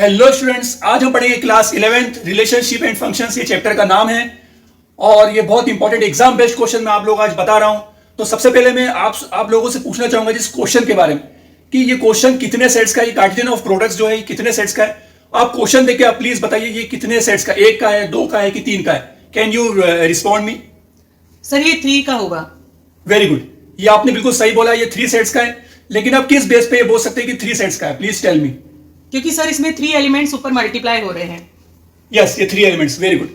Hello students, आज हम पढ़ेंगे class 11th relationship and functions. ये चैप्टर का नाम है और ये बहुत इंपॉर्टेंट एग्जाम बेस्ड क्वेश्चन मैं आप लोगों को आज बता रहा हूं। तो सबसे पहले मैं आप लोगों से पूछना चाहूंगा जिस क्वेश्चन के बारे में कि ये क्वेश्चन कितने सेट्स का है। ये कार्टेशियन ऑफ प्रोडक्ट्स जो है ये कितने सेट्स का है। आप क्वेश्चन देख के आप प्लीज बताइए ये कितने सेट्स का, एक का है, दो का है कि तीन का है। Can you respond me? Sir ये 3 का होगा। वेरी गुड, ये आपने बिल्कुल सही बोला, ये 3 सेट्स का है। लेकिन आप किस बेस पे ये बोल सकते हैं कि 3 सेट्स का है? Please tell me. क्योंकि सर इसमें 3 एलिमेंट्स ऊपर मल्टीप्लाई हो रहे हैं। यस, ये 3 एलिमेंट्स, वेरी गुड।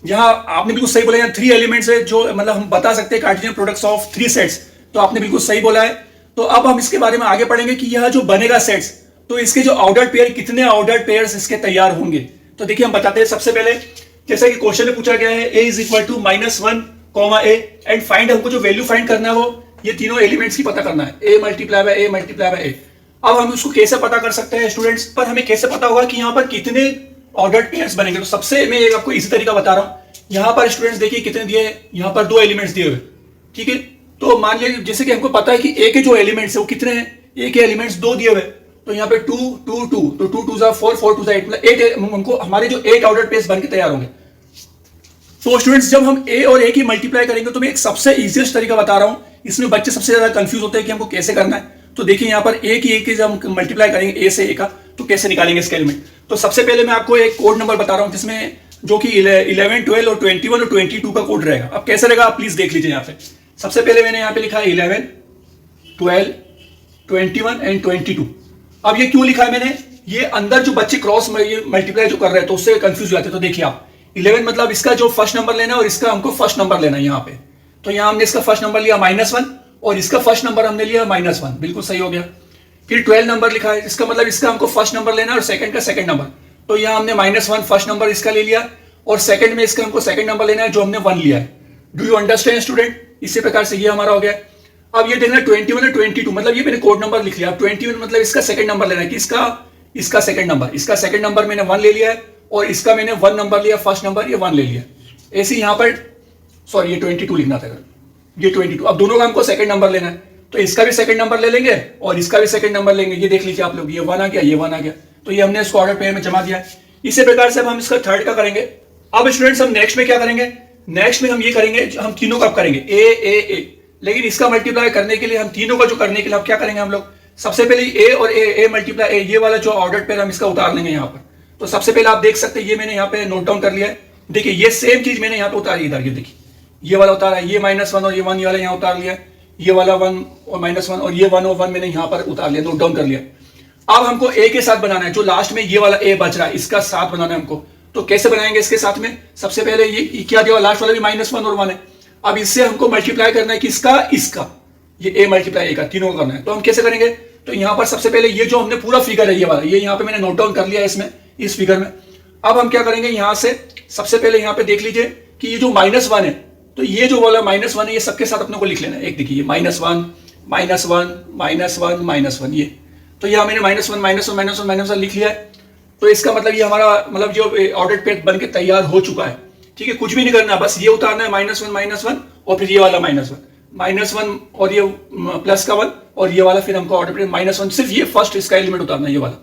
यहाँ आपने बिल्कुल सही बोला, यहाँ 3 एलिमेंट्स है जो मतलब हम बता सकते हैं कार्टेशियन प्रोडक्ट्स ऑफ 3 सेट्स। तो आपने बिल्कुल सही बोला है। तो अब हम इसके बारे में आगे पढ़ेंगे कि यह जो बनेगा सेट्स, तो इसके जो ऑर्डर्ड पेयर, कितने ऑर्डर्ड पेयर्स इसके तैयार होंगे। तो देखिए हम बताते हैं। सबसे पहले जैसा कि क्वेश्चन में पूछा गया है a is equal to -1, a and find, हमको जो वैल्यू फाइंड करना है वो ये तीनों एलिमेंट्स की पता करना है, a multiply by a multiply by a। अब हम उसको कैसे पता कर सकते हैं स्टूडेंट्स? पर हमें कैसे पता होगा कि यहाँ पर कितने ऑर्डर्ड पेयर्स बनेंगे। तो सबसे मैं आपको इसी तरीका बता रहा हूँ। यहाँ पर स्टूडेंट्स देखिए कितने दिए हैं, यहाँ पर 2 एलिमेंट्स दिए हुए, ठीक है। तो मान लीजिए जैसे कि हमको पता है कि a के जो एलिमेंट्स है वो कितने हैं, a के एलिमेंट्स 2 दिए हुए, तो यहाँ पे 2 2 2, तो 2 2 4 4 2 8, मतलब 8 हमको हमारे जो 8 ऑर्डर्ड पेयर्स बन के तैयार होंगे। तो स्टूडेंट्स जब हम a और a की मल्टीप्लाई करेंगे तो मैं एक सबसे इजीएस्ट तरीका बता रहा हूँ। इसमें बच्चे सबसे ज्यादा कंफ्यूज होते हैं कि हमको कैसे करना है। तो देखिए यहाँ पर a की जब हम मल्टीप्लाई करेंगे a से a का, तो कैसे निकालेंगे इसके एलिमेंट। तो सबसे पहले मैं आपको एक कोड नंबर बता रहा हूँ जिसमें जो कि 11 12 और 21 और 22 का कोड रहेगा। अब कैसे रहेगा आप प्लीज देख लीजिए। यहाँ पे सबसे पहले मैंने यहाँ पे लिखा है 11 12 21 एंड 22। अब ये क्यों लिखा है मैंने, ये अंदर जो बच्चे क्रॉस मल्टीप्लाई जो कर रहे हैं तो उससे कंफ्यूज हो जाते हैं। तो देखिए आप 11 मतलब इसका जो फर्स्ट नंबर लेना है और इसका हमको फर्स्ट नंबर लेना है यहाँ पे। तो यहाँ हमने इसका फर्स्ट नंबर लिया -1 और इसका फर्स्ट नंबर हमने लिया -1, बिल्कुल सही हो गया। फिर 12 नंबर लिखा है, इसका मतलब इसका हमको फर्स्ट नंबर लेना है और सेकंड का सेकंड नंबर। तो यहाँ हमने -1 फर्स्ट नंबर इसका ले लिया और सेकंड में इसका हमको सेकंड नंबर लेना है जो हमने 1 लिया है। Do you understand student? इसी प्रकार से ये हमारा हो गया। अब ये देखना 21 और 22, मतलब ये मैंने कोड नंबर लिख लिया। अब 21 मतलब इसका सेकंड नंबर लेना है कि इसका सेकंड नंबर, इसका सेकंड नंबर मैंने 1 ले लिया है और इसका मैंने 1 नंबर लिया, फर्स्ट नंबर ये 1 ले लिया। ऐसे यहाँ पर सॉरी ये 22 लिखना था, ये 22। अब दोनों का हमको सेकंड नंबर लेना है तो इसका भी सेकंड नंबर ले लेंगे और इसका भी सेकंड नंबर लेंगे। ये देख लीजिए आप लोग, ये 1 आ गया, ये 1 आ गया। तो ये हमने इसको ऑर्डर पेयर में जमा दिया। इसी प्रकार से अब हम इसका थर्ड का करेंगे। अब स्टूडेंट्स हम नेक्स्ट में क्या करेंगे, नेक्स्ट में हम ये करेंगे, हम तीनों का करेंगे ए। लेकिन इसका मल्टीप्लाई करने के लिए हम तीनों का जो करने के लिए अब क्या करेंगे हम लोग, सबसे पहले ए और ए मल्टीप्लाई ए, ये वाला जो ऑर्डर्ड पेयर हम इसका उतार लेंगे यहाँ पर। तो सबसे पहले आप देख सकते हैं ये मैंने यहाँ पे नोट डाउन कर लिया है। देखिए ये सेम चीज मैंने यहाँ पे उतारी, इधर ये देखिए ये वाला उतारा है, ये -1 और ये 1 ये वाला यहाँ उतार लिया, ये वाला 1 और -1 और ये 1 और 1 मैंने यहाँ पर उतार लिया, नोट डाउन कर लिया। अब हमको ए के साथ बनाना है, जो लास्ट में ये वाला ए बच रहा है इसका साथ बनाना है हमको। तो कैसे बनाएंगे इसके साथ में, सबसे पहले ये क्या दिया, लास्ट वाला भी -1 और 1 है। अब इससे हमको मल्टीप्लाई करना है किसका, ये ए मल्टीप्लाई ए का, तीनों का करना है। तो हम कैसे करेंगे, तो यहाँ पर सबसे पहले ये जो हमने पूरा फिगर है ये वाला, ये यहाँ पे मैंने नोट डाउन कर लिया है इसमें, इस फिगर में। अब हम क्या करेंगे, यहाँ से सबसे पहले यहाँ पे देख लीजिए कि ये जो -1 है, तो ये जो वाला -1 है ये सबके साथ अपने को लिख लेना है। एक देखिए -1 -1 ये, तो यहाँ मैंने -1 लिख लिया है। तो इसका मतलब ये हमारा मतलब जो ऑर्डर्ड पेयर बन के तैयार हो चुका है, ठीक है। कुछ भी नहीं करना, बस ये उतारना है -1 और फिर ये वाला -1 और ये प्लस का 1 और ये वाला फिर हमको ऑर्डर पेयर -1, सिर्फ ये फर्स्ट इसका एलिमेंट उतारना है ये वाला।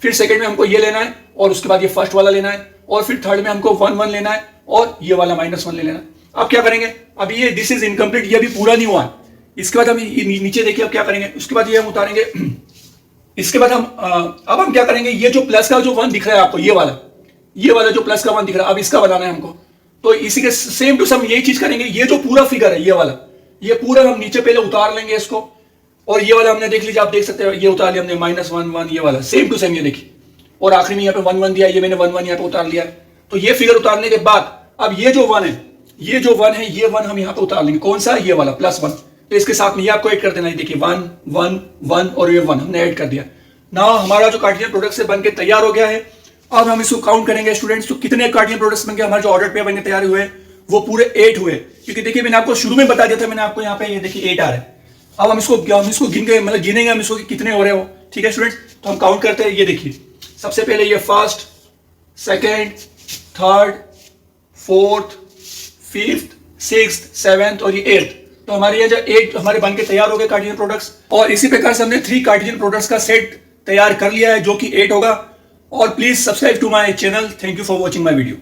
फिर सेकंड में हमको ये लेना है और उसके बाद ये फर्स्ट वाला लेना है और फिर थर्ड में हमको 1 1 लेना है और ये वाला -1 ले लेना है। अब क्या करेंगे, अब ये दिस इज इनकम्प्लीट, ये अभी पूरा नहीं हुआ है। इसके बाद हम नीचे देखिए अब क्या करेंगे, उसके बाद ये हम उतारेंगे। इसके बाद हम अब हम क्या करेंगे, ये जो प्लस का जो 1 दिख रहा है आपको, ये वाला जो प्लस का 1 दिख रहा है, अब इसका बनाना है हमको। तो इसी के सेम टू सेम यही चीज करेंगे। ये जो पूरा फिगर है ये वाला, ये पूरा हम नीचे पहले उतार लेंगे इसको और ये वाला हमने देख लीजिए, आप देख सकते हैं ये उतार लिया हमने -1 1, ये वाला सेम टू सेम ये देखिए। और आखिरी में यहाँ पे 1 1 दिया, ये मैंने 1 1 यहाँ पे उतार लिया। तो ये फिगर उतारने के बाद अब ये जो 1 है, ये 1 हम यहाँ पे उतार लेंगे। कौन सा, ये वाला +1। तो इसके साथ में ये आपको ऐड कर देना है, देखिए 1 1 1 और ये 1 हमने ऐड कर दिया। ना हमारा जो कार्टेशियन प्रोडक्ट से बनके तैयार हो गया है। अब हम इसको काउंट करेंगे स्टूडेंट्स, तो कितने कार्टेशियन प्रोडक्ट्स बनके हमारे जो ऑर्डर पेयर बनके तैयार हुए वो पूरे 8 हुए। क्योंकि देखिए मैंने आपको शुरू में बता दिया था, मैंने आपको यहाँ पे ये देखिए 8 आ रहा है। अब हम इसको गिनेंगे हम इसको कितने हो रहे हो, ठीक है स्टूडेंट्स। तो हम काउंट करते हैं, ये देखिए सबसे पहले ये first, second, third, fourth, fifth, sixth, seventh और ये 8। तो हमारे ये जो 8 हमारे बन के तैयार हो गए कार्टेशियन प्रोडक्ट्स। और इसी प्रकार से हमने 3 कार्टेशियन प्रोडक्ट्स का सेट तैयार कर लिया है जो कि 8 होगा। और please subscribe to my channel. Thank you for watching my video.